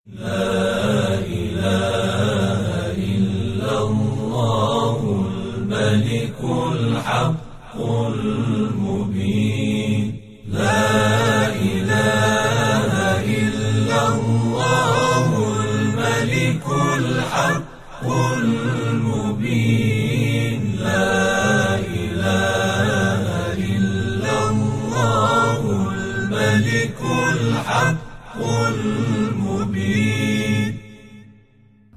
لا إله إلا الله الملك الحق المبين لا إله إلا الله الملك الحق المبين لا إله إلا الله الملك الحق المبين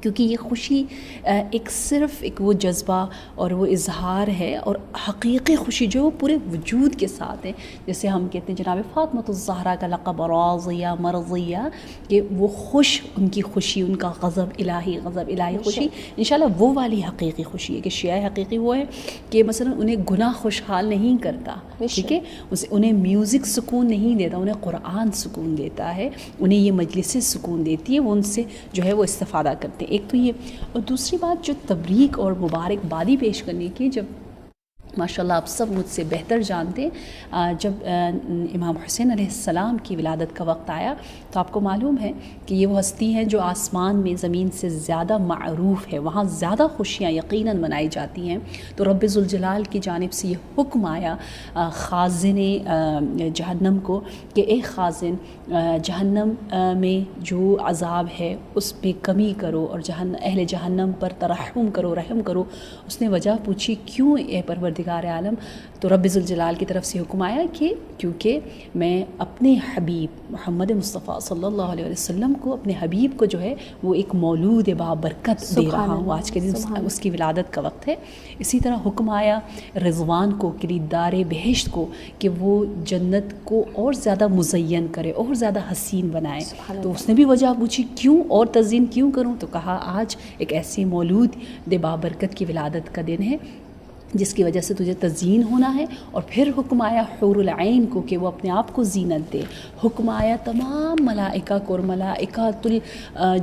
کیونکہ یہ خوشی ایک صرف ایک وہ جذبہ اور وہ اظہار ہے، اور حقیقی خوشی جو وہ پورے وجود کے ساتھ ہے، جیسے ہم کہتے ہیں جناب فاطمۃ الزہرا کا لقب راضیہ مرضیہ، کہ وہ خوش، ان کی خوشی، ان کا غضب الہی خوشی انشاءاللہ وہ والی حقیقی خوشی ہے، کہ شیعہ حقیقی وہ ہے کہ مثلا انہیں گناہ خوشحال نہیں کرتا، ٹھیک ہے، انہیں میوزک سکون نہیں دیتا، انہیں قرآن سکون دیتا ہے، انہیں یہ مجلسیں سکون دیتی ہے، وہ ان سے جو ہے وہ استفادہ کرتے ہیں۔ ایک تو یہ، اور دوسری بات جو تبریک اور مبارکبادی پیش کرنے کی، جب ماشاءاللہ آپ سب مجھ سے بہتر جانتے ہیں، جب امام حسین علیہ السلام کی ولادت کا وقت آیا تو آپ کو معلوم ہے کہ یہ وہ ہستی ہیں جو آسمان میں زمین سے زیادہ معروف ہے، وہاں زیادہ خوشیاں یقیناً منائی جاتی ہیں۔ تو رب ذوالجلال کی جانب سے یہ حکم آیا خازن جہنم کو کہ اے خازن، جہنم میں جو عذاب ہے اس پہ کمی کرو اور اہل جہنم پر ترحم کرو، رحم کرو۔ اس نے وجہ پوچھی، کیوں اے پروردگار عالم؟ تو رب ذوالجلال کی طرف سے حکم آیا کہ کیونکہ میں اپنے حبیب محمد مصطفیٰ صلی اللہ علیہ وسلم کو، اپنے حبیب کو جو ہے وہ ایک مولود بابرکت دے رہا ہوں، آج کے دن اس کی ولادت کا وقت ہے۔ اسی طرح حکم آیا رضوان کو، کلیدار بہشت کو، کہ وہ جنت کو اور زیادہ مزین کرے، اور زیادہ حسین بنائے۔ تو اس نے بھی وجہ پوچھی، کیوں اور تزئین کیوں کروں؟ تو کہا آج ایک ایسی مولود بابرکت کی ولادت کا دن ہے جس کی وجہ سے تجھے تزئین ہونا ہے۔ اور پھر حکم آیا حور العین کو کہ وہ اپنے آپ کو زینت دے۔ حکم آیا تمام ملائکہ کو، اور ملائکۃ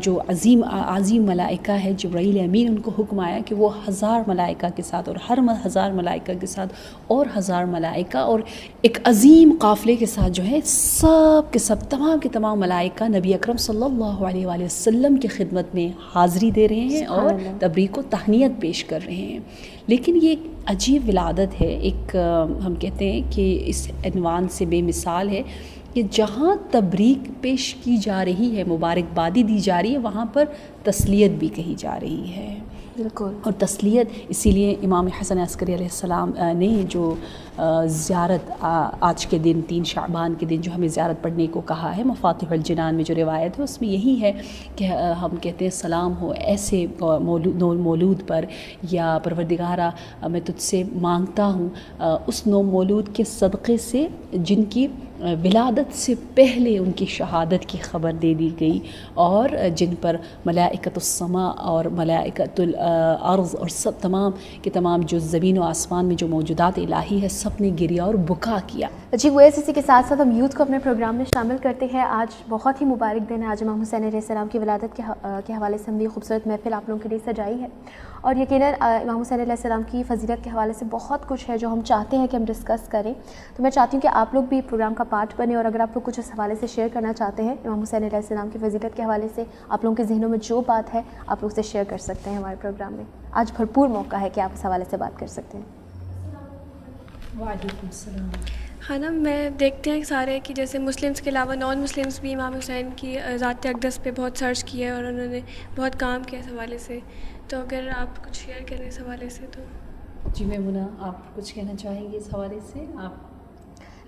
جو عظیم ملائکہ ہے جبرائیل امین، ان کو حکم آیا کہ وہ 1000 ملائکہ کے ساتھ، اور ہر 1000 ملائکہ کے ساتھ اور 1000 ملائکہ، اور ایک عظیم قافلے کے ساتھ جو ہے سب کے سب، تمام کے تمام ملائکہ نبی اکرم صلی اللہ علیہ وآلہ وسلم کی خدمت میں حاضری دے رہے ہیں اور تبریک و تہنیت پیش کر رہے ہیں۔ لیکن یہ ایک عجیب ولادت ہے، ایک ہم کہتے ہیں کہ اس عنوان سے بے مثال ہے کہ جہاں تبریک پیش کی جا رہی ہے، مبارکبادی دی جا رہی ہے، وہاں پر تسلیت بھی کہی جا رہی ہے۔ بالکل، اور تسلیت اسی لیے امام حسن عسکری علیہ السلام نے جو زیارت آج کے دن 3 شعبان کے دن جو ہمیں زیارت پڑھنے کو کہا ہے، مفاتیح الجنان میں جو روایت ہے اس میں یہی ہے کہ ہم کہتے ہیں سلام ہو ایسے مولود پر، یا پروردگارہ میں تجھ سے مانگتا ہوں اس نو مولود کے صدقے سے جن کی ولادت سے پہلے ان کی شہادت کی خبر دے دی گئی، اور جن پر ملائکۃ السماء اور ملائکۃ الارض اور سب تمام کے تمام جو زمین و آسمان میں جو موجودات الہی ہے سب نے گریا اور بکا کیا۔ جی، وہ اسی کے ساتھ ساتھ ہم یوتھ کو اپنے پروگرام میں شامل کرتے ہیں۔ آج بہت ہی مبارک دن ہے، آج امام حسین علیہ السلام کی ولادت کے حوالے سے ہم یہ خوبصورت محفل آپ لوگوں کے لیے سجائی ہے، اور یقیناً امام حسین علیہ السلام کی فضیلت کے حوالے سے بہت کچھ ہے جو ہم چاہتے ہیں کہ ہم ڈسکس کریں۔ تو میں چاہتی ہوں کہ آپ لوگ بھی پروگرام کا پارٹ بنیں، اور اگر آپ لوگ کچھ اس حوالے سے شیئر کرنا چاہتے ہیں امام حسین علیہ السلام کی فضیلت کے حوالے سے، آپ لوگوں کے ذہنوں میں جو بات ہے آپ لوگ سے شیئر کر سکتے ہیں ہمارے پروگرام میں۔ آج بھرپور موقع ہے کہ آپ اس حوالے سے بات کر سکتے ہیں۔ وعلیکم السلام۔ ہاں نا، میں دیکھتے ہیں سارے کہ جیسے مسلمس کے علاوہ نان مسلمس بھی امام حسین کی ذات اقدس پہ بہت سرچ کیا ہے، اور انہوں نے بہت کام کیا اس حوالے سے۔ تو اگر آپ کچھ شیئر کریں اس حوالے سے تو۔ جی میمونہ، آپ کچھ کہنا چاہیں گے اس حوالے سے؟ آپ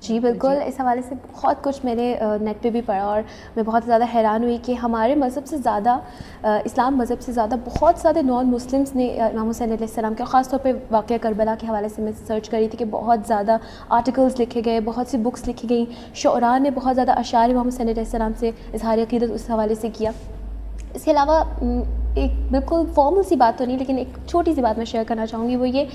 جی بالکل، اس حوالے سے بہت کچھ میں نے نیٹ پہ بھی پڑھا، اور میں بہت زیادہ حیران ہوئی کہ ہمارے مذہب سے زیادہ، اسلام مذہب سے زیادہ بہت سارے نان مسلمس نے امام حسین علیہ السلام کے، خاص طور پہ واقعہ کربلا کے حوالے سے میں سرچ کری تھی کہ بہت زیادہ آرٹیکلز لکھے گئے، بہت سی بکس لکھی گئیں، شعراء نے بہت زیادہ اشعار امام حسین علیہ السلام سے اظہار عقیدت اس حوالے سے کیا۔ اس کے علاوہ ایک بالکل فارمل سی بات تو نہیں، لیکن ایک چھوٹی سی بات میں شیئر کرنا چاہوں گی، وہ یہ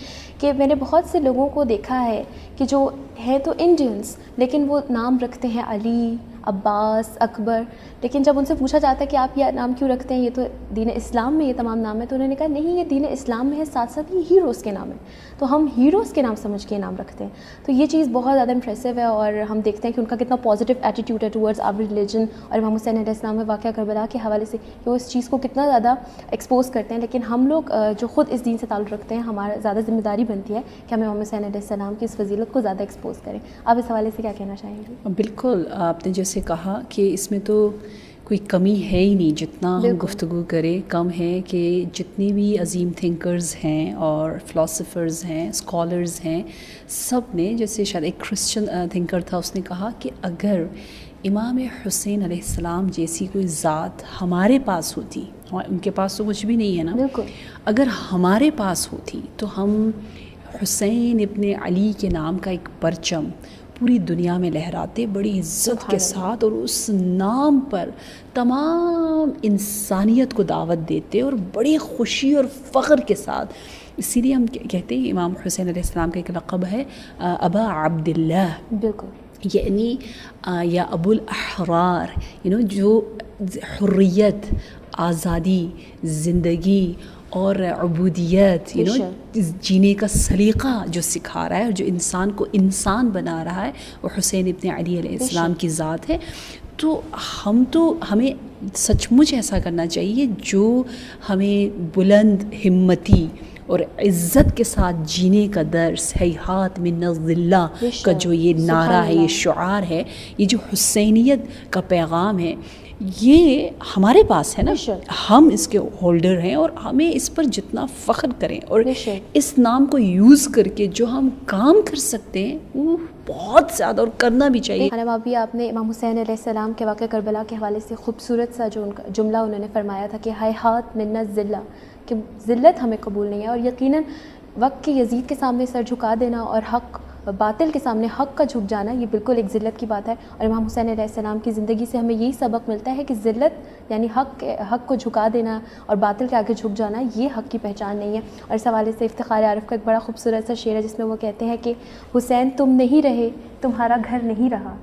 کہ میں نے بہت سے لوگوں کو دیکھا ہے کہ جو ہیں تو انڈینس، لیکن وہ نام رکھتے ہیں علی، عباس، اکبر، لیکن جب ان سے پوچھا جاتا ہے کہ آپ یہ نام کیوں رکھتے ہیں، یہ تو دین اسلام میں یہ تمام نام ہے، تو انہوں نے کہا نہیں، یہ دین اسلام میں ہے، ساتھ ساتھ یہ ہیروز کے نام ہے، تو ہم ہیروز کے نام سمجھ کے نام رکھتے ہیں۔ تو یہ چیز بہت زیادہ امپریسو ہے، اور ہم دیکھتے ہیں کہ ان کا کتنا پازیٹیو ایٹیٹیوڈ ہے ٹورڈز آور ریلیجن، اور امام حسین علیہ السلام میں واقعہ کربلا کے حوالے سے کہ وہ اس چیز کو کتنا زیادہ ایکسپوز کرتے ہیں۔ لیکن ہم لوگ جو خود اس دین سے تعلق رکھتے ہیں، ہمارا زیادہ ذمہ داری بنتی ہے کہ ہم امام حسین علیہ السلام کی اس فضیلت کو زیادہ ایکسپوز کریں۔ آپ اس حوالے سے کیا کہنا چاہیں گے؟ بالکل، آپ نے جیسے کہا کہ اس میں تو کوئی کمی ہے ہی نہیں، جتنا ہم گفتگو کریں کم ہے، کہ جتنی بھی عظیم تھنکرز ہیں اور فلاسفرز ہیں، اسکالرز ہیں، سب نے، جیسے شاید ایک کرسچن تھنکر تھا، اس نے کہا کہ اگر امام حسین علیہ السلام جیسی کوئی ذات ہمارے پاس ہوتی، ان کے پاس تو کچھ بھی نہیں ہے نا، بالکل، اگر ہمارے پاس ہوتی تو ہم حسین ابن علی کے نام کا ایک پرچم پوری دنیا میں لہراتے بڑی عزت کے ساتھ، اور اس نام پر تمام انسانیت کو دعوت دیتے اور بڑی خوشی اور فخر کے ساتھ. اسی لیے ہم کہتے ہیں امام حسین علیہ السلام کا ایک لقب ہے ابا عبداللہ، بالکل، یعنی یا ابو الاحرار، جو حریت، آزادی، زندگی اور عبودیت جینے کا سلیقہ جو سکھا رہا ہے اور جو انسان کو انسان بنا رہا ہے، وہ حسین ابن علی علیہ السلام کی ذات ہے. تو ہمیں سچ مچ ایسا کرنا چاہیے جو ہمیں بلند ہمتی اور عزت کے ساتھ جینے کا درس. ہیہات من الظلہ کا جو یہ نعرہ ہے، یہ شعار ہے، یہ جو حسینیت کا پیغام ہے، یہ ہمارے پاس ہے نا، ہم اس کے ہولڈر ہیں، اور ہمیں اس پر جتنا فخر کریں اور اس نام کو یوز کر کے جو ہم کام کر سکتے ہیں وہ بہت زیادہ اور کرنا بھی چاہیے. خانم ابھی آپ نے امام حسین علیہ السلام کے واقعہ کربلا کے حوالے سے خوبصورت سا جو ان کا جملہ انہوں نے فرمایا تھا کہ ہیہات من الذلہ، کہ ذلت ہمیں قبول نہیں ہے، اور یقیناً وقت کے یزید کے سامنے سر جھکا دینا اور حق باطل کے سامنے حق کا جھک جانا، یہ بالکل ایک ذلت کی بات ہے. اور امام حسین علیہ السلام کی زندگی سے ہمیں یہی سبق ملتا ہے کہ ذلت یعنی حق کو جھکا دینا اور باطل کے آگے جھک جانا، یہ حق کی پہچان نہیں ہے. اور اس حوالے سے افتخار عارف کا ایک بڑا خوبصورت سا شعر ہے جس میں وہ کہتے ہیں کہ حسین تم نہیں رہے تمہارا گھر نہیں رہا،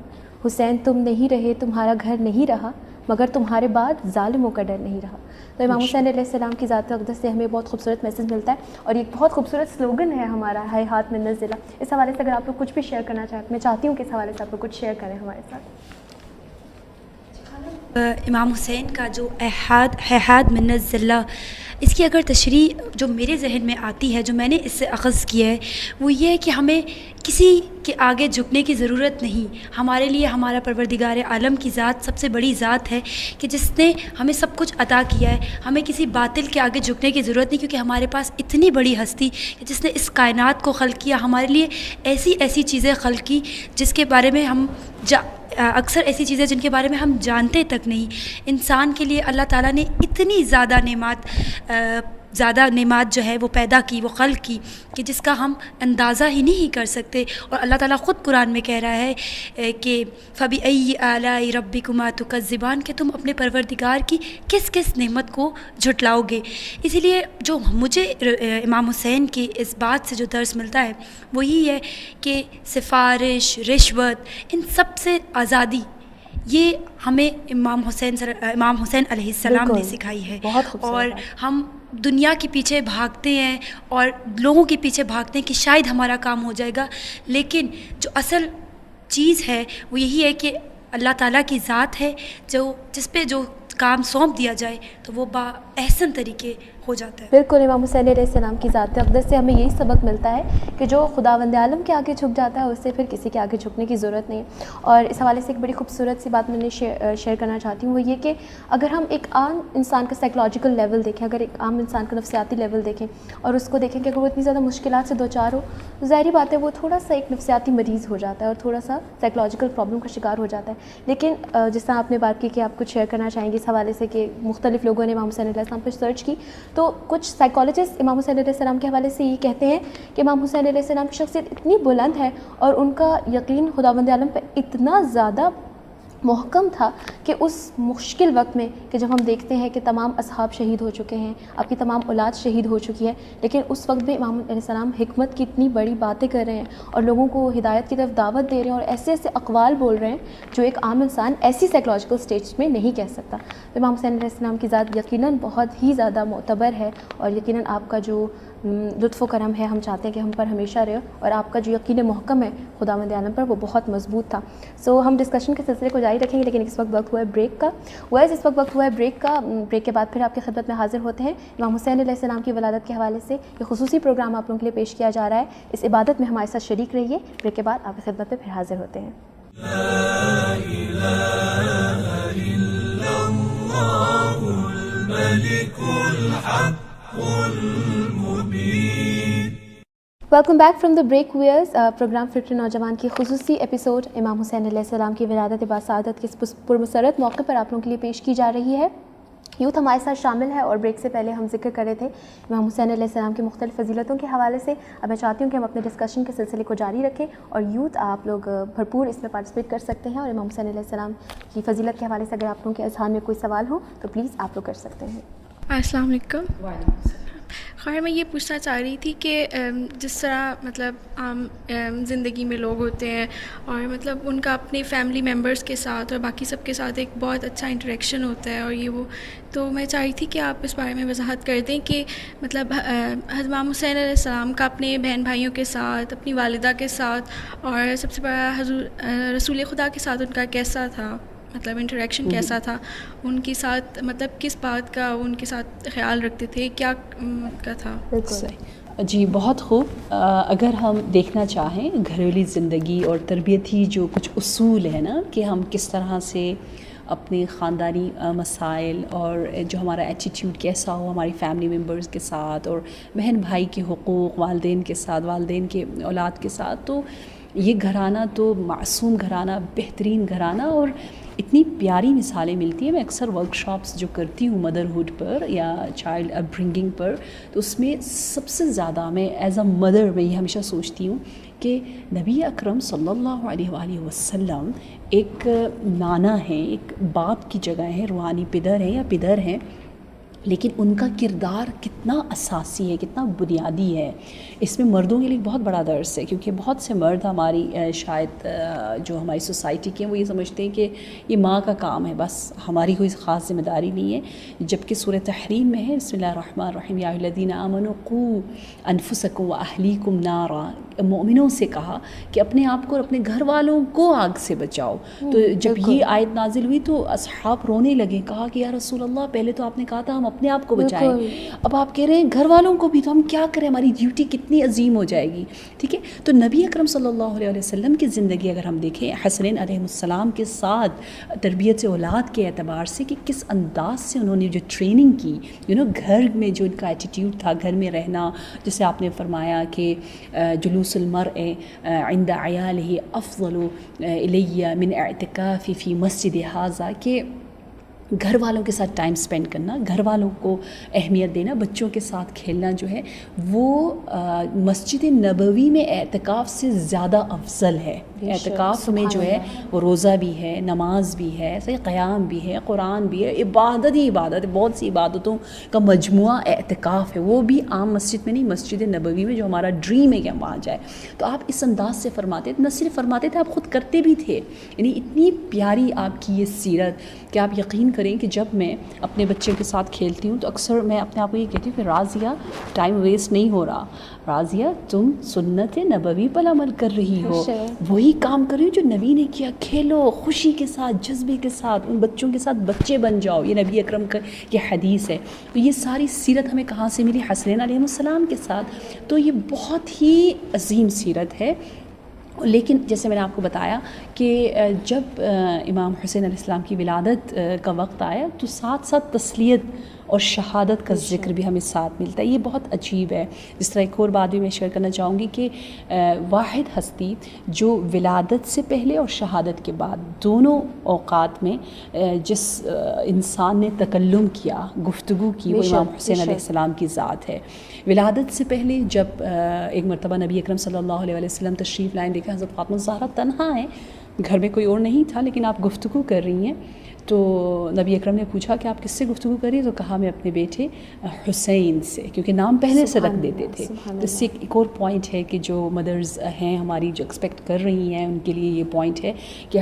حسین تم نہیں رہے تمہارا گھر نہیں رہا، مگر تمہارے بعد ظالموں کا ڈر نہیں رہا. تو امام حسین علیہ السلام کی ذات اقدس سے ہمیں بہت خوبصورت میسج ملتا ہے، اور ایک بہت خوبصورت سلوگن ہے ہمارا، ہیہات من الذلہ. اس حوالے سے اگر آپ لوگ کچھ بھی شیئر کرنا چاہتے، میں چاہتی ہوں کہ اس حوالے سے آپ لوگ کچھ شیئر کریں ہمارے ساتھ. امام حسین کا جو ہیہات من الذلہ، اس کی اگر تشریح جو میرے ذہن میں آتی ہے، جو میں نے اس سے اخذ کیا ہے، وہ یہ ہے کہ ہمیں کسی کے آگے جھکنے کی ضرورت نہیں. ہمارے لیے ہمارا پروردگار عالم کی ذات سب سے بڑی ذات ہے کہ جس نے ہمیں سب کچھ عطا کیا ہے. ہمیں کسی باطل کے آگے جھکنے کی ضرورت نہیں، کیونکہ ہمارے پاس اتنی بڑی ہستی کہ جس نے اس کائنات کو خلق کیا، ہمارے لیے ایسی چیزیں خلق کی جس کے بارے میں ہم اکثر ایسی چیزیں جن کے بارے میں ہم جانتے تک نہیں. انسان کے لیے اللہ تعالیٰ نے اتنی زیادہ نعمات جو ہے وہ پیدا کی، وہ خلق کی کہ جس کا ہم اندازہ ہی نہیں کر سکتے. اور اللہ تعالیٰ خود قرآن میں کہہ رہا ہے کہ فَبِأَيِّ آلَاءِ رَبِّكُمَا تُكَذِّبَانِ، کہ تم اپنے پروردگار کی کس کس نعمت کو جھٹلاؤ گے. اسی لیے جو مجھے امام حسین کی اس بات سے جو درس ملتا ہے وہ یہی ہے کہ سفارش، رشوت، ان سب سے آزادی یہ ہمیں امام حسین علیہ السلام نے سکھائی ہے. اور ہم دنیا کے پیچھے بھاگتے ہیں اور لوگوں کے پیچھے بھاگتے ہیں کہ شاید ہمارا کام ہو جائے گا، لیکن جو اصل چیز ہے وہ یہی ہے کہ اللہ تعالیٰ کی ذات ہے، جس پہ جو کام سونپ دیا جائے تو وہ با احسن طریقے ہو جاتا ہے. بالکل، امام حسین علیہ السلام کی ذات اقدس سے ہمیں یہی سبق ملتا ہے کہ جو خداوند عالم کے آگے جھک جاتا ہے اس سے پھر کسی کے آگے جھکنے کی ضرورت نہیں. اور اس حوالے سے ایک بڑی خوبصورت سی بات میں نے شیئر کرنا چاہتی ہوں، وہ یہ کہ اگر ہم ایک عام انسان کا سائیکولوجیکل لیول دیکھیں، اگر ایک عام انسان کا نفسیاتی لیول دیکھیں اور اس کو دیکھیں کہ اگر وہ اتنی زیادہ مشکلات سے دوچار ہو تو ظاہری بات ہے وہ تھوڑا سا ایک نفسیاتی مریض ہو جاتا ہے اور تھوڑا سا سائیکولوجیکل پرابلم کا شکار ہو جاتا ہے. لیکن جس طرح آپ نے بات کی کہ آپ کچھ شیئر کرنا چاہیں گے اس حوالے سے کہ مختلف لوگوں نے امام حسین علیہ السلام پر سرچ کی، تو کچھ سائیکالوجسٹ امام حسین علیہ السلام کے حوالے سے یہ کہتے ہیں کہ امام حسین علیہ السلام کی شخصیت اتنی بلند ہے اور ان کا یقین خداوند عالم پہ اتنا زیادہ محکم تھا کہ اس مشکل وقت میں کہ جب ہم دیکھتے ہیں کہ تمام اصحاب شہید ہو چکے ہیں، آپ کی تمام اولاد شہید ہو چکی ہے، لیکن اس وقت بھی امام علیہ السلام حکمت کی اتنی بڑی باتیں کر رہے ہیں اور لوگوں کو ہدایت کی طرف دعوت دے رہے ہیں اور ایسے ایسے اقوال بول رہے ہیں جو ایک عام انسان ایسی سائیکولوجیکل سٹیج میں نہیں کہہ سکتا. تو امام حسین علیہ السلام کی ذات یقیناً بہت ہی زیادہ معتبر ہے اور یقیناً آپ کا جو لطف و کرم ہے ہم چاہتے ہیں کہ ہم پر ہمیشہ رہے اور آپ کا جو یقین محکم ہے خداوند عالم پر وہ بہت مضبوط تھا. سو ہم ڈسکشن کے سلسلے کو جاری رکھیں گے، لیکن اس وقت ہوا ہے بریک کا. اس وقت ہوا ہے بریک کا. بریک کے بعد پھر آپ کی خدمت میں حاضر ہوتے ہیں. امام حسین علیہ السلام کی ولادت کے حوالے سے یہ خصوصی پروگرام آپ لوگوں کے لیے پیش کیا جا رہا ہے. اس عبادت میں ہمارے ساتھ شریک رہیے. بریک کے بعد آپ کی خدمت میں پھر حاضر ہوتے ہیں. لا إله إلا الله الملك الحق المبين. Welcome back from the break viewers. Programme فکر نوجوان کی خصوصی ایپیسوڈ امام حسین علیہ السلام کی ولادت باسعادت کے پرمسرت موقع پر آپ لوگوں کے لیے پیش کی جا رہی ہے. یوتھ ہمارے ساتھ شامل ہے اور بریک سے پہلے ہم ذکر کر رہے تھے امام حسین علیہ السلام کی مختلف فضیلتوں کے حوالے سے. اب میں چاہتی ہوں کہ ہم اپنے ڈسکشن کے سلسلے کو جاری رکھیں اور یوتھ آپ لوگ بھرپور اس میں پارٹیسپیٹ کر سکتے ہیں, اور امام حسین علیہ السلام کی فضیلت کے حوالے سے اگر آپ لوگوں کے اذہان میں کوئی سوال ہو تو پلیز آپ لوگ کر سکتے ہیں. السلام علیکم. خیر میں یہ پوچھنا چاہ رہی تھی کہ جس طرح مطلب عام زندگی میں لوگ ہوتے ہیں اور مطلب ان کا اپنے فیملی ممبرس کے ساتھ اور باقی سب کے ساتھ ایک بہت اچھا انٹریکشن ہوتا ہے اور یہ وہ, تو میں چاہ رہی تھی کہ آپ اس بارے میں وضاحت کر دیں کہ مطلب حضرت امام حسین علیہ السلام کا اپنے بہن بھائیوں کے ساتھ, اپنی والدہ کے ساتھ اور سب سے بڑا حضور رسول خدا کے ساتھ ان کا کیسا تھا, مطلب انٹریکشن کیسا تھا ان کے ساتھ, مطلب کس بات کا ان کے ساتھ خیال رکھتے تھے, کیا کا تھا؟ جی بہت خوب. اگر ہم دیکھنا چاہیں گھریلو زندگی اور تربیتی جو کچھ اصول ہیں نا کہ ہم کس طرح سے اپنے خاندانی مسائل اور جو ہمارا ایٹیٹیوڈ کیسا ہو ہماری فیملی ممبرز کے ساتھ اور بہن بھائی کے حقوق, والدین کے ساتھ, والدین کے اولاد کے ساتھ, تو یہ گھرانہ تو معصوم گھرانہ, بہترین گھرانہ اور اتنی پیاری مثالیں ملتی ہیں. میں اکثر ورک شاپس جو کرتی ہوں مدرہڈ پر یا چائلڈ اپ برنگنگ پر, تو اس میں سب سے زیادہ میں ایز اے مدر میں یہ ہمیشہ سوچتی ہوں کہ نبی اکرم صلی اللہ علیہ وآلہ وسلم ایک نانا ہیں, ایک باپ کی جگہ ہیں, روحانی پدر ہیں یا پدر ہیں, لیکن ان کا کردار کتنا اساسی ہے, کتنا بنیادی ہے. اس میں مردوں کے لیے بہت بڑا درس ہے, کیونکہ بہت سے مرد ہماری شاید جو ہماری سوسائٹی کے ہیں وہ یہ سمجھتے ہیں کہ یہ ماں کا کام ہے, بس ہماری کوئی خاص ذمہ داری نہیں ہے. جبکہ سورۃ تحریم میں ہے بسم اللہ الرحمن الرحیم یا ایھا الذین آمنوا قوا انفسکم واہلیکم نارا, مومنوں سے کہا کہ اپنے آپ کو اور اپنے گھر والوں کو آگ سے بچاؤ. تو جب یہ آیت نازل ہوئی تو اصحاب رونے لگے, کہا کہ یا رسول اللہ پہلے تو آپ نے کہا تھا ہم اپنے آپ کو بچائیں, اب آپ کہہ رہے ہیں گھر والوں کو بھی, تو ہم کیا کریں, ہماری ڈیوٹی کتنی عظیم ہو جائے گی. ٹھیک ہے, تو نبی اکرم صلی اللہ علیہ وسلم کی زندگی اگر ہم دیکھیں حسنین علیہ السلام کے ساتھ تربیت اولاد کے اعتبار سے کہ کس انداز سے انہوں نے جو ٹریننگ کی, گھر میں جو ان کا ایٹیٹیوڈ تھا, گھر میں رہنا, جسے آپ نے فرمایا کہ جلوس المرء عند عیالہ افضل الی من اعتکافی فی مسجد ھذا, کہ گھر والوں کے ساتھ ٹائم سپینڈ کرنا, گھر والوں کو اہمیت دینا, بچوں کے ساتھ کھیلنا جو ہے وہ مسجد نبوی میں اعتکاف سے زیادہ افضل ہے. اعتکاف میں جو ہے وہ روزہ بھی ہے, نماز بھی ہے, صحیح قیام بھی ہے, قرآن بھی ہے, عبادت ہی عبادت ہے, بہت سی عبادتوں کا مجموعہ اعتکاف ہے, وہ بھی عام مسجد میں نہیں, مسجد نبوی میں, جو ہمارا ڈریم ہے کہ ہم وہاں جائیں. تو آپ اس انداز سے فرماتے تھے, نہ صرف فرماتے تھے آپ خود کرتے بھی تھے. یعنی اتنی پیاری آپ کی یہ سیرت کہ آپ یقین کریں کہ جب میں اپنے بچے کے ساتھ کھیلتی ہوں تو اکثر میں اپنے آپ کو یہ کہتی ہوں کہ راضیہ ٹائم ویسٹ نہیں ہو رہا, راضیہ تم سنت نبوی پر عمل کر رہی ہو, وہی کام کر رہی ہو جو نبی نے کیا, کھیلو خوشی کے ساتھ, جذبے کے ساتھ, ان بچوں کے ساتھ بچے بن جاؤ. یہ نبی اکرم کا یہ حدیث ہے. تو یہ ساری سیرت ہمیں کہاں سے ملی؟ حسنین علیہ السلام کے ساتھ. تو یہ بہت ہی عظیم سیرت ہے. لیکن جیسے میں نے آپ کو بتایا کہ جب امام حسین علیہ السلام کی ولادت کا وقت آیا تو ساتھ ساتھ تسلیت اور شہادت کا ذکر بھی ہمیں ساتھ ملتا ہے. یہ بہت عجیب ہے. جس طرح ایک اور بات بھی میں شیئر کرنا چاہوں گی کہ واحد ہستی جو ولادت سے پہلے اور شہادت کے بعد دونوں اوقات میں جس انسان نے تکلم کیا, گفتگو کی, وہ امام حسین علیہ السلام کی ذات ہے. ولادت سے پہلے جب ایک مرتبہ نبی اکرم صلی اللہ علیہ وسلم تشریف لائیں, دیکھا حضرت فاطمہ الزہرا تنہا ہیں, گھر میں کوئی اور نہیں تھا, لیکن آپ گفتگو کر رہی ہیں. تو نبی اکرم نے پوچھا کہ آپ کس سے گفتگو کر رہی ہیں؟ تو کہا میں اپنے بیٹے حسین سے, کیونکہ نام پہلے سے رکھ دیتے تھے. تو اس سے ایک اور پوائنٹ ہے کہ جو مدرز ہیں ہماری جو ایکسپیکٹ کر رہی ہیں ان کے لیے یہ پوائنٹ ہے کہ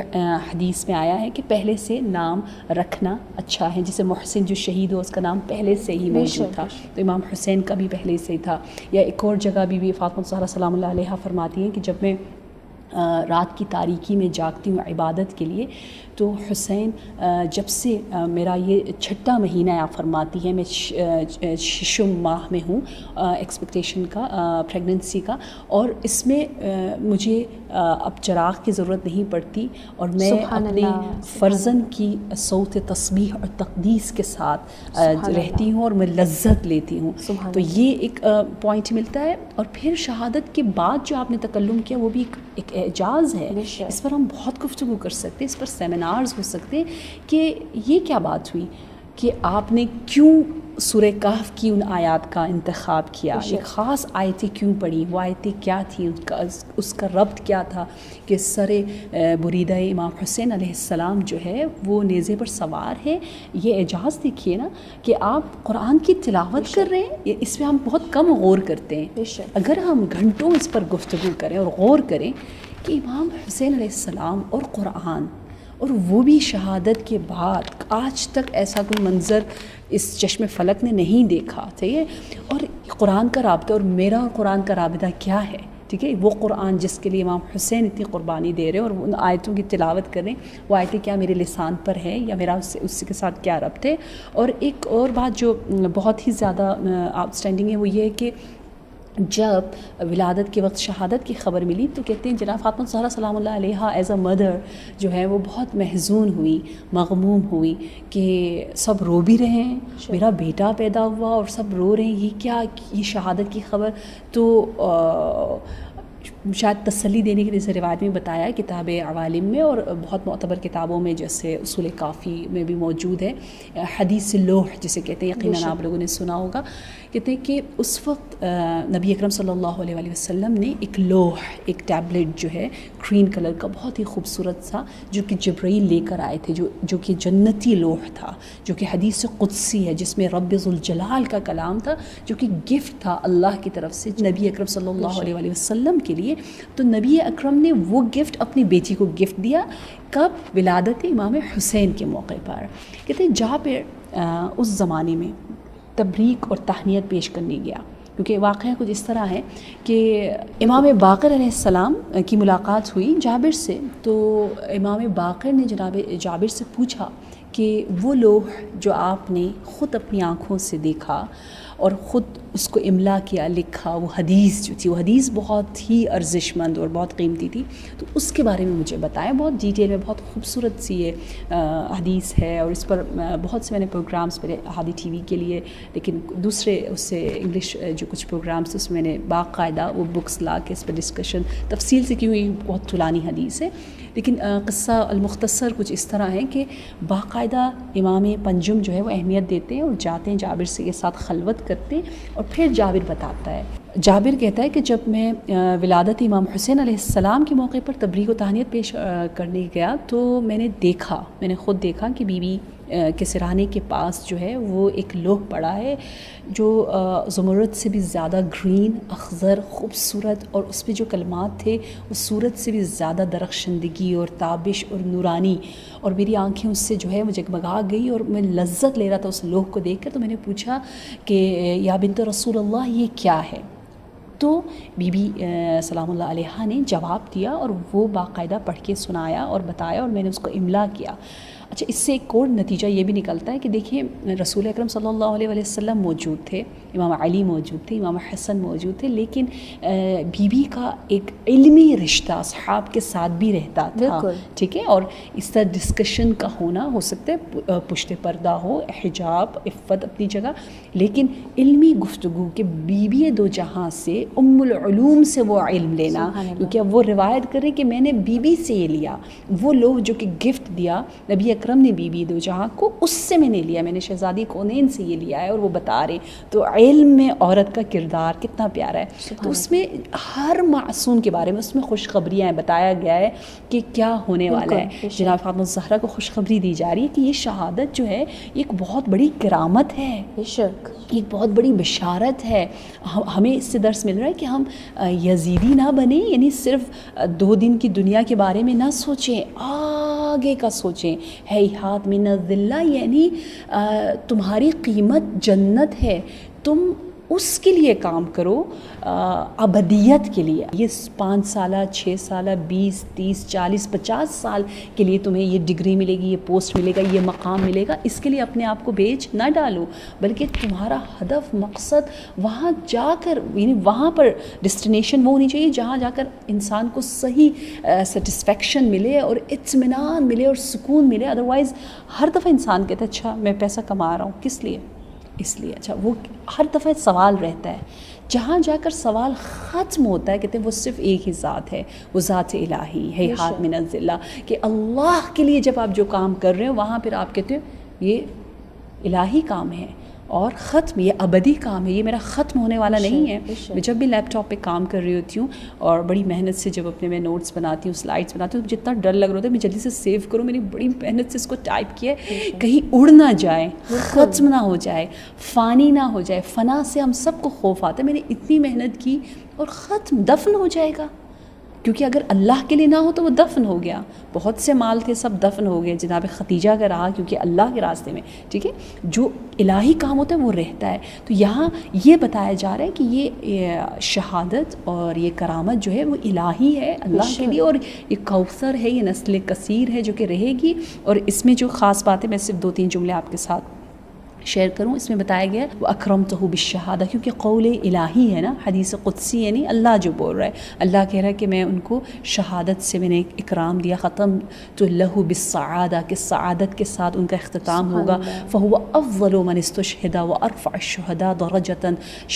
حدیث میں آیا ہے کہ پہلے سے نام رکھنا اچھا ہے. جسے محسن جو شہید ہو اس کا نام پہلے سے ہی موجود تھا, تو امام حسین کا بھی پہلے سے ہی تھا. یا ایک اور جگہ بھی فاطمہ الزہرا سلام اللہ علیہا فرماتی ہیں کہ جب میں رات کی تاریکی میں جاگتی ہوں عبادت کے لیے. تو حسین جب سے میرا یہ 6واں مہینہ آپ فرماتی ہے، میں 6 ماہ میں ہوں ایکسپیکٹیشن کا، پریگننسی کا، اور اس میں مجھے اب چراغ کی ضرورت نہیں پڑتی، اور میں اپنے فرزند کی صوت تسبیح اور تقدیس کے ساتھ رہتی ہوں اور میں لذت لیتی ہوں. تو یہ ایک پوائنٹ ملتا ہے. اور پھر شہادت کے بعد جو آپ نے تکلم کیا وہ بھی ایک اعجاز ہے. اس پر ہم بہت گفتگو کر سکتے ہیں، اس پر سیمینارز ہو سکتے ہیں کہ یہ کیا بات ہوئی کہ آپ نے کیوں سورہ کہف کی ان آیات کا انتخاب کیا، یہ خاص آیتیں کیوں پڑھی، وہ آیتیں کیا تھیں، اس کا ربط کیا تھا کہ سر بریدہ امام حسین علیہ السلام جو ہے وہ نیزے پر سوار ہے. یہ اعجاز دیکھیے نا کہ آپ قرآن کی تلاوت کر رہے ہیں. اس پہ ہم بہت کم غور کرتے ہیں. اگر ہم گھنٹوں اس پر گفتگو کریں اور غور کریں کہ امام حسین علیہ السلام اور قرآن، اور وہ بھی شہادت کے بعد، آج تک ایسا کوئی منظر اس چشم فلک نے نہیں دیکھا. ٹھیک ہے، اور قرآن کا رابطہ اور میرا اور قرآن کا رابطہ کیا ہے. ٹھیک ہے، وہ قرآن جس کے لیے امام حسین اتنی قربانی دے رہے ہیں اور ان آیتوں کی تلاوت کر رہے ہیں، وہ آیتیں کیا میرے لسان پر ہے یا میرا اس کے ساتھ کیا ربط ہے. اور ایک اور بات جو بہت ہی زیادہ آؤٹ اسٹینڈنگ ہے وہ یہ ہے کہ جب ولادت کے وقت شہادت کی خبر ملی تو کہتے ہیں جناب فاطمہ الزہرا سلام اللہ علیہا ایز اے مدر جو ہے وہ بہت محزون ہوئی، مغموم ہوئی کہ سب رو بھی رہے ہیں، میرا بیٹا پیدا ہوا اور سب رو رہے ہیں، یہ کیا، یہ شہادت کی خبر. تو شاید تسلی دینے کے لیے روایت میں بتایا ہے کتاب عوالم میں اور بہت معتبر کتابوں میں جیسے اصول کافی میں بھی موجود ہے، حدیث لوح جسے کہتے ہیں، یقیناً آپ لوگوں نے سنا ہوگا. کہتے ہیں کہ اس وقت نبی اکرم صلی اللہ علیہ وآلہ وسلم نے ایک لوح، ایک ٹیبلٹ جو ہے گرین کلر کا بہت ہی خوبصورت سا، جو کہ جبرائیل لے کر آئے تھے، جو کہ جنتی لوح تھا، جو کہ حدیث قدسی ہے، جس میں رب ذوالجلال کا کلام تھا، جو کہ گفٹ تھا اللہ کی طرف سے نبی اکرم صلی اللہ علیہ وآلہ وسلم کے لیے. تو نبی اکرم نے وہ گفٹ اپنی بیٹی کو گفٹ دیا. کب؟ ولادت امام حسین کے موقع پر. کہتے ہیں جابر اس زمانے میں تبریک اور تہنیت پیش کرنے گیا، کیونکہ واقعہ کچھ اس طرح ہے کہ امام باقر علیہ السلام کی ملاقات ہوئی جابر سے. تو امام باقر نے جناب جابر سے پوچھا کہ وہ لوح جو آپ نے خود اپنی آنکھوں سے دیکھا اور خود اس کو املا کیا، لکھا، وہ حدیث جو تھی، وہ حدیث بہت ہی ارزش مند اور بہت قیمتی تھی، تو اس کے بارے میں مجھے بتائیں. بہت ڈیٹیل میں، بہت خوبصورت سی یہ حدیث ہے اور اس پر بہت سے میں نے پروگرامز پہ ہادی ٹی وی کے لیے، لیکن دوسرے اس سے انگلش جو کچھ پروگرامز اس میں نے باقاعدہ وہ بکس لا کے اس پر ڈسکشن تفصیل سے کی ہوئی. بہت طولانی حدیث ہے، لیکن قصہ المختصر کچھ اس طرح ہے کہ باقاعدہ امام پنجم جو ہے وہ اہمیت دیتے ہیں اور جاتے ہیں جابر سے کے ساتھ خلوت کرتے ہیں. اور پھر جابر بتاتا ہے، جابر کہتا ہے کہ جب میں ولادت امام حسین علیہ السلام کے موقع پر تبریک و تہنیت پیش کرنے گیا تو میں نے خود دیکھا کہ بی بی کے سرانے کے پاس جو ہے وہ ایک لوح پڑا ہے جو زمرد سے بھی زیادہ گرین، اخضر، خوبصورت، اور اس پہ جو کلمات تھے وہ سورج سے بھی زیادہ درخشندگی اور تابش اور نورانی، اور میری آنکھیں اس سے جو ہے وہ جگمگا گئی اور میں لذت لے رہا تھا اس لوح کو دیکھ کر. تو میں نے پوچھا کہ یا بنت رسول اللہ یہ کیا ہے؟ تو بی بی سلام اللہ علیہا نے جواب دیا اور وہ باقاعدہ پڑھ کے سنایا اور بتایا اور میں نے اس کو املا کیا. اچھا، اس سے ایک اور نتیجہ یہ بھی نکلتا ہے کہ دیکھیں رسول اکرم صلی اللہ علیہ وسلم موجود تھے، امام علی موجود تھے، امام حسن موجود تھے، لیکن بی بی کا ایک علمی رشتہ اصحاب کے ساتھ بھی رہتا تھا. ٹھیک ہے، اور اس طرح ڈسکشن کا ہونا ہو سکتا ہے پشت پردہ ہو، حجاب، عفت اپنی جگہ، لیکن علمی گفتگو کہ بی بی دو جہاں سے ام العلوم سے وہ علم لینا، کیونکہ اب وہ روایت کریں کہ میں نے بی بی سے یہ لیا، وہ لوگ جو کہ گفٹ دیا نبی اکرم نے بی بی دو جہاں کو، اس سے میں نے لیا، میں نے شہزادی کونین سے یہ لیا ہے، اور وہ بتا رہے. تو علم میں عورت کا کردار کتنا پیارا ہے. تو اس میں ہر معصوم کے بارے میں اس میں خوشخبریاں بتایا گیا ہے کہ کیا ہونے والا ہے. جناب فاطمہ الزہرا کو خوشخبری دی جا رہی ہے کہ یہ شہادت جو ہے ایک بہت بڑی کرامت ہے، ایک بہت بڑی بشارت ہے. ہمیں اس سے درس مل رہا ہے کہ ہم یزیدی نہ بنیں، یعنی صرف 2 دن کی دنیا کے بارے میں نہ سوچیں، آگے کا سوچیں. ہیہات من الذلہ، یعنی تمہاری قیمت جنت ہے، تم اس کے لیے کام کرو، ابدیت کے لیے. یہ 5 سالہ 6 سالہ 20 30 40 50 سال کے لیے تمہیں یہ ڈگری ملے گی، یہ پوسٹ ملے گا، یہ مقام ملے گا، اس کے لیے اپنے آپ کو بیچ نہ ڈالو، بلکہ تمہارا ہدف مقصد وہاں جا کر، یعنی وہاں پر ڈیسٹینیشن وہ ہونی چاہیے جہاں جا کر انسان کو صحیح سیٹسفیکشن ملے اور اطمینان ملے اور سکون ملے. ادروائز ہر دفعہ انسان کہتا ہے اچھا میں پیسہ کما رہا ہوں کس لیے، اس لیے. اچھا وہ ہر دفعہ سوال رہتا ہے، جہاں جا کر سوال ختم ہوتا ہے کہتے ہیں وہ صرف ایک ہی ذات ہے، وہ ذات الہی ہے، ہاتھ من الذلہ، کہ اللہ کے لیے جب آپ جو کام کر رہے ہو وہاں پھر آپ کہتے ہیں یہ الہی کام ہے اور ختم، یہ ابدی کام ہے، یہ میرا ختم ہونے والا نہیں ہے. میں جب بھی لیپ ٹاپ پہ کام کر رہی ہوتی ہوں اور بڑی محنت سے جب اپنے میں نوٹس بناتی ہوں، سلائڈس بناتی ہوں، تو جتنا ڈر لگ رہا ہوتا ہے میں جلدی سے سیو کروں، میں نے بڑی محنت سے اس کو ٹائپ کیا ہے کہیں اڑ نہ جائے، ختم نہ ہو جائے، فانی نہ ہو جائے. فنا سے ہم سب کو خوف آتا ہے، میں نے اتنی محنت کی اور ختم، دفن ہو جائے گا. کیونکہ اگر اللہ کے لیے نہ ہو تو وہ دفن ہو گیا. بہت سے مال تھے سب دفن ہو گئے، جناب خدیجہ کا رہا کیونکہ اللہ کے راستے میں، ٹھیک ہے. جو الہی کام ہوتا ہے وہ رہتا ہے. تو یہاں یہ بتایا جا رہا ہے کہ یہ شہادت اور یہ کرامت جو ہے وہ الہی ہے اللہ کے لیے، اور یہ کوثر ہے، یہ نسل کثیر ہے جو کہ رہے گی. اور اس میں جو خاص بات ہے میں صرف 2-3 جملے آپ کے ساتھ شیئر کروں. اس میں بتایا گیا ہے وہ اکرمتہ بالشہادہ، کیونکہ قول الہی ہے نا، حدیث قدسی، یعنی اللہ جو بول رہا ہے، اللہ کہہ رہا ہے کہ میں ان کو شہادت سے میں نے اکرام دیا، ختم تو لہو بالسعادہ، کہ سعادت کے ساتھ ان کا اختتام ہوگا. فہو افضل من استشہد وارفع الشہداء درجۃ،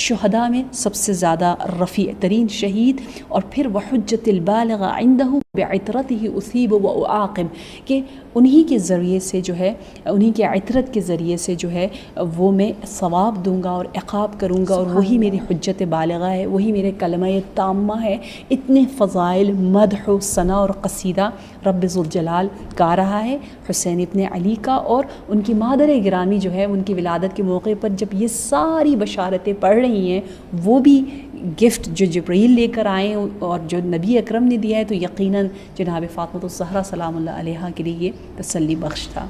شہداء میں سب سے زیادہ رفیع ترین شہید. اور پھر وحجۃ البالغ عندہ بعطرتہ اصیب واعاقب، کہ انہی کے ذریعے سے جو ہے، انہی کے عطرت کے ذریعے سے جو ہے وہ میں ثواب دوں گا اور عقاب کروں گا، اور وہی میری حجت بالغہ ہے، وہی میرے کلمہ تامہ ہے. اتنے فضائل، مدح و ثنا اور قصیدہ رب ذوالجلال گا رہا ہے حسین ابن علی کا. اور ان کی مادر گرامی جو ہے ان کی ولادت کے موقع پر جب یہ ساری بشارتیں پڑھ رہی ہیں، وہ بھی گفٹ جو جبرائیل لے کر آئے اور جو نبی اکرم نے دیا ہے، تو یقیناً جناب فاطمہ الزہرا سلام اللہ علیہا کے لیے یہ تسلی بخش تھا.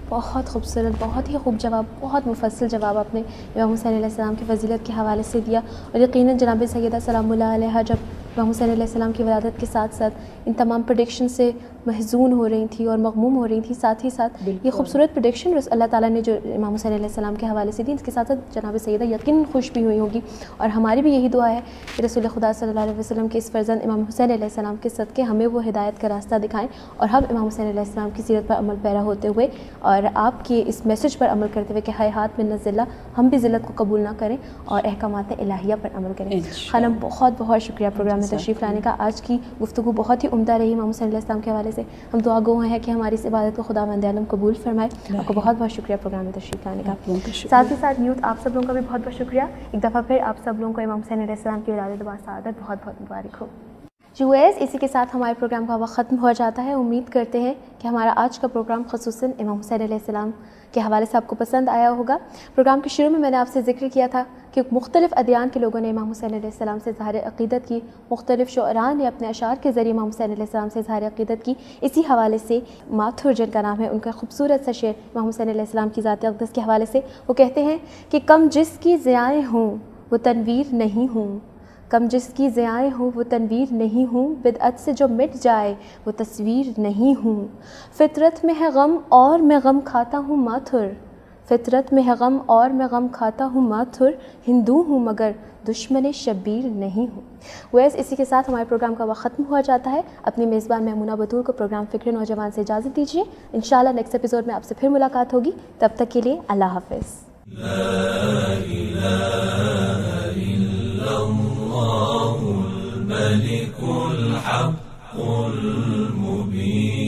بہت خوبصورت، بہت ہی خوب جواب، بہت مفصل جواب آپ نے امام حسین علیہ السلام کی فضیلت کے حوالے سے دیا. اور یقیناً جناب سیدہ سلام اللہ علیہا جب امام حسین علیہ السلام کی ولادت کے ساتھ ساتھ ان تمام پریڈکشن سے محزون ہو رہی تھی اور مغموم ہو رہی تھی، ساتھ ہی ساتھ یہ خوبصورت پریڈکشن اللہ تعالیٰ نے جو امام حسین علیہ السلام کے حوالے سے دی، اس کے ساتھ ساتھ جناب سیدہ یقیناً خوش بھی ہوئی ہوگی. اور ہماری بھی یہی دعا ہے کہ رسول خدا صلی اللہ علیہ وسلم کے اس فرزند امام حسین علیہ السلام کے صدقے ہمیں وہ ہدایت کا راستہ دکھائیں، اور ہم امام حسین علیہ السلام کی سیرت پر عمل پیرا ہوتے ہوئے اور آپ کے اس میسج پر عمل کرتے ہوئے کہ ہاتھ من الذلہ، ہم بھی ذلت کو قبول نہ کریں اور احکامات الہیہ پر عمل کریں. خانم بہت بہت شکریہ پروگرام میں تشریف لانے کا. آج کی گفتگو بہت ہی عمدہ رہی امام حسین علیہ السلام کے حوالے سے. ہم دعا گو ہیں کہ ہماری اس عبادت کو خداوند عالم قبول فرمائے. آپ کو بہت بہت شکریہ پروگرام میں تشریف لانے کا. ساتھ ہی ساتھ یوتھ آپ سب لوگوں کا بھی بہت بہت شکریہ. ایک دفعہ پھر آپ سب لوگوں کو امام حسین علیہ السلام کی ولادت با سعادت بہت بہت مبارک ہو. ویورز، اسی کے ساتھ ہمارے پروگرام کا وقت ختم ہو جاتا ہے. امید کرتے ہیں کہ ہمارا آج کا پروگرام خصوصاً امام حسین علیہ السلام کے حوالے سے آپ کو پسند آیا ہوگا. پروگرام کے شروع میں میں نے آپ سے ذکر کیا تھا کہ مختلف ادیان کے لوگوں نے امام حسین علیہ السلام سے اظہار عقیدت کی، مختلف شعراء نے اپنے اشعار کے ذریعے امام حسین علیہ السلام سے اظہار عقیدت کی. اسی حوالے سے ماتھر جن کا نام ہے، ان کا خوبصورت سا شعر امام حسین علیہ السلام کی ذات اقدس کے حوالے سے. وہ کہتے ہیں کہ کم جس کی ضیائیں ہوں وہ تنویر نہیں ہوں، کم جس کی ضیائیں ہوں وہ تنویر نہیں ہوں، بدعت سے جو مٹ جائے وہ تصویر نہیں ہوں. فطرت میں ہے غم اور میں غم کھاتا ہوں ماتھر، فطرت میں ہے غم اور میں غم کھاتا ہوں ماتھر، ہندو ہوں مگر دشمن شبیر نہیں ہوں. ویسے اسی کے ساتھ ہمارے پروگرام کا وقت ختم ہوا جاتا ہے. اپنی میزبان میمونہ بطور کو پروگرام فکر نوجوان سے اجازت دیجیے. انشاءاللہ نیکسٹ ایپیسوڈ میں آپ سے پھر ملاقات ہوگی. تب تک کے لیے اللہ حافظ. لا إله إلا الله الملك الحق المبين.